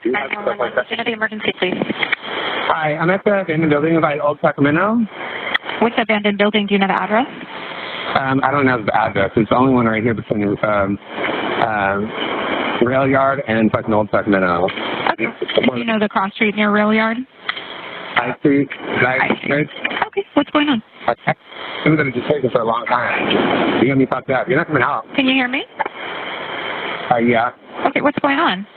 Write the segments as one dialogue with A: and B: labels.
A: Do you have stuff like that?
B: The emergency, please.
A: Hi, I'm at the abandoned building by Old Sacramento.
B: Which abandoned building? Do you know the address?
A: I don't know the address. It's the only one right here between Rail Yard and fucking Old Sacramento.
B: Okay. Do you know the cross street near Rail Yard?
A: I see.
B: Okay, what's going on?
A: Okay. I've been just taking for a long time. You got me fucked up. You're not coming out.
B: Can you hear me?
A: Yeah.
B: Okay, what's going on?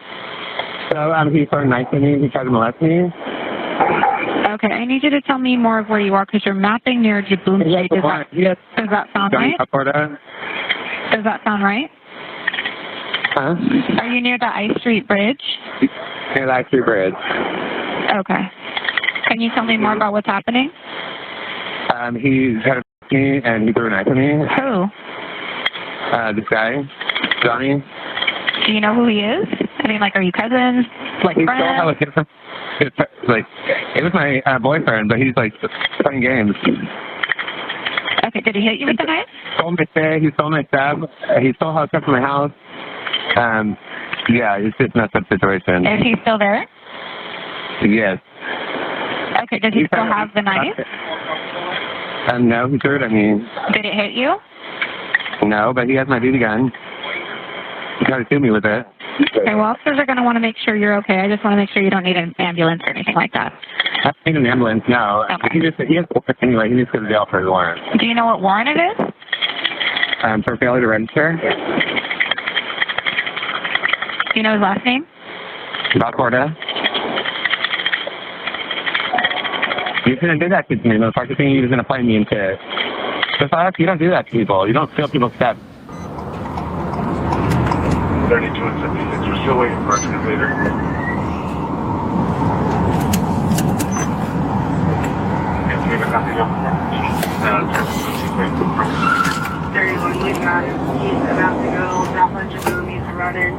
A: So he started knifing me. He tried to molest me.
B: Okay, I need you to tell me more of where you are because you're mapping near Jibboom Street. Does that sound
A: Johnny
B: right?
A: Balcorta.
B: Does that sound right?
A: Huh?
B: Are you near the I Street Bridge?
A: Near the I Street Bridge.
B: Okay. Can you tell me more about what's happening?
A: He tried to me and he threw a knife at me.
B: Who?
A: This guy, Johnny.
B: Do you know who he is? I mean, like, are you cousins? Like,
A: He
B: friends?
A: still have a kid from, like, it was my boyfriend, but he's, like, playing games.
B: Okay, did he hit you with the knife?
A: He stole my stab. He stole how stuff from my house. Yeah, it's just a messed up situation.
B: Is he still there?
A: Yes.
B: Okay, does he still have the knife?
A: No, he threw it at me.
B: Did it hit you?
A: No, but he has my BB gun. He tried to shoot me with it.
B: Okay, well, officers are going to want to make sure you're okay. I just want to make sure you don't need an ambulance or anything like that.
A: I don't need an ambulance, no.
B: Okay.
A: He has a warrant anyway. He needs to go to jail for his warrant.
B: Do you know what warrant it is?
A: For failure to register.
B: Do you know his last name?
A: Balcorta. You shouldn't do that to me, motherfucker. Thinking he was going to play me into the fuck? You don't do that to people. You don't steal people's steps.
C: 32 and 76. We're still waiting for our translator. Yes, we have a copy of
D: 31 Lee got it. He's about to go. That much of him, he's running.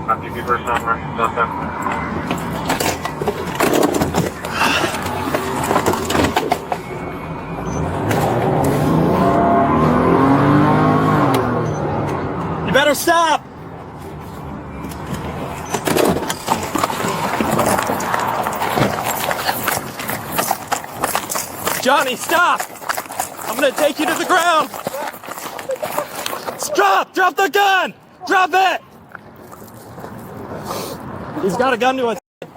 C: Not the keeper somewhere. Nothing.
E: You better stop! Johnny, stop! I'm gonna take you to the ground! Stop! Drop the gun! Drop it! He's got a gun to his head.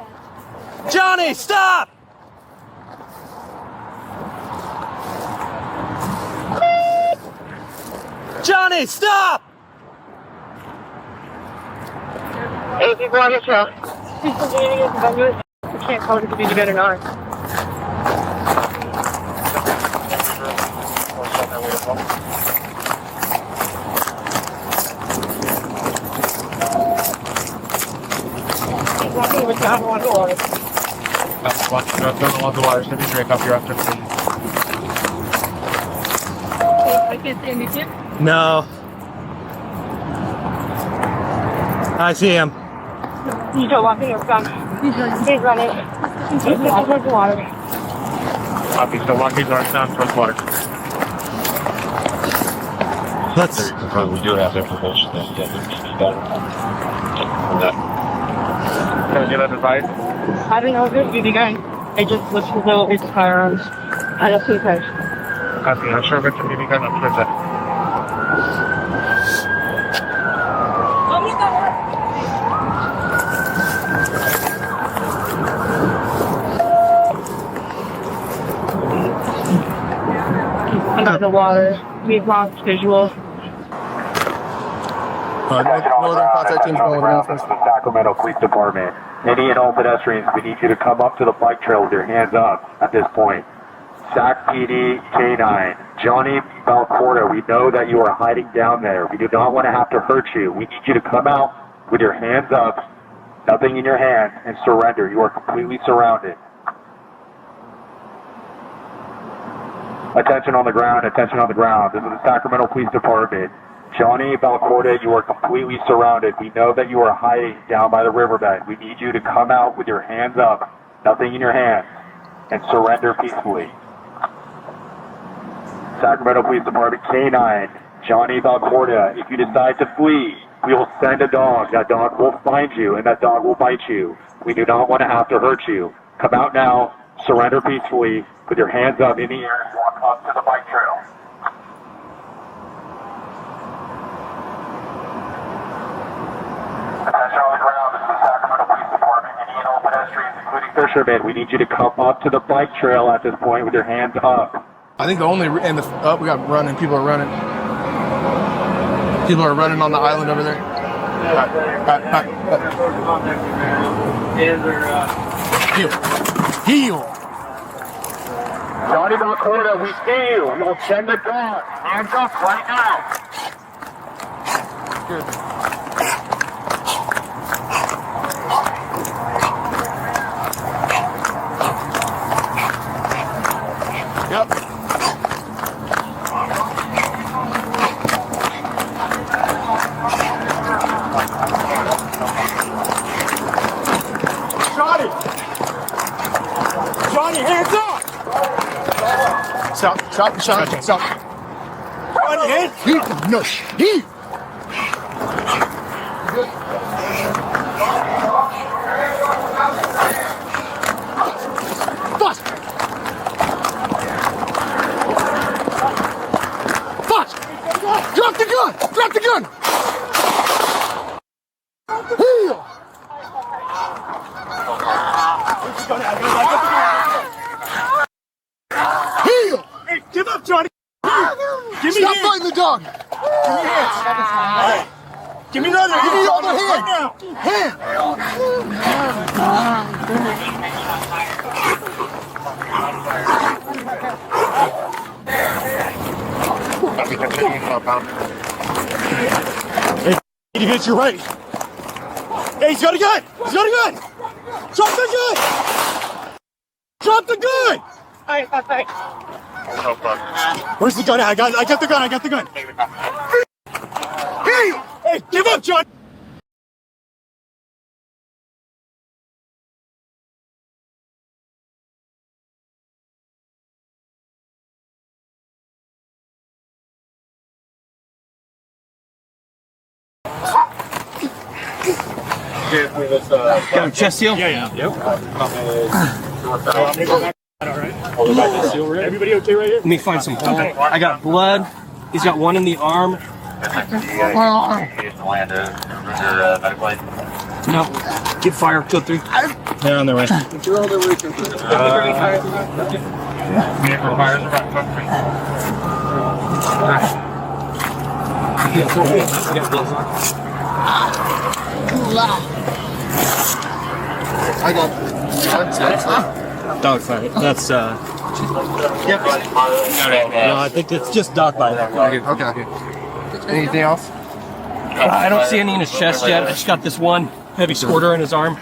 E: Johnny, stop! Johnny, stop!
D: Hey, people on the trail. He's continuing to get the We can't call it if you do better not. He's walking over to everyone who wants.
C: Don't allow the wires to be break up your after, please.
D: I can't see anything.
E: No. I see him.
D: He's still walking up from. He's running. He's walking towards the water.
C: Copy, so walking towards down towards water.
E: Let's.
C: We do have information that Can I get that advice?
D: I don't know if it's BB gun. It just looks as though it's firearms. I don't see fish.
C: Copy, I'm sure if it's a BB gun, I'm sure that.
D: Under the water. We've lost visual.
A: Northern Contact Team's going with announcements.
C: The Sacramento Police Department. Any and all pedestrians, we need you to come up to the bike trail with your hands up at this point. Sac PD K9, Johnny Balcorta, we know that you are hiding down there. We do not want to have to hurt you. We need you to come out with your hands up, nothing in your hand, and surrender. You are completely surrounded. Attention on the ground, attention on the ground. This is the Sacramento Police Department. Johnny Balcorta, you are completely surrounded. We know that you are hiding down by the riverbed. We need you to come out with your hands up, nothing in your hands, and surrender peacefully. Sacramento Police Department K9, Johnny Balcorta, if you decide to flee, we will send a dog. That dog will find you, and that dog will bite you. We do not want to have to hurt you. Come out now, surrender peacefully, with your hands up in the air, and walk up to the bike trail. Attention on the ground, this is the Sacramento Police Department. Any and all pedestrians, including fishermen, we need you to come up to the bike trail at this point with your hands up.
E: I think the only we got running. People are running. People are running on the island over there. Heel.
C: Johnny Balcorta, we see you. We'll send the dog. Hands up right now.
E: Good. Yep. Johnny, hands up! Stop. Johnny, hands up! No, Fast! Drop the gun! Heel! Heel! Hey, give up, Johnny! Give me Stop fighting the dog! Give me hands! Right. Give me another! Give me the other hand! Right Hey, he hits you right. Hey, he's got a gun! Drop the gun!
D: Alright, bye.
E: Where's the gun? I got the gun. Hey, give up, John! Chest seal? Yeah. Yep. Everybody okay right here? Let me find some. I got blood. He's got one in the arm. No. Get fire. 2 3. They're on their way. I got dog fight. That's yep. No, I think it's just dog bite. Okay. Anything else? I don't see any in his chest yet. I just got this one heavy squirter in his arm.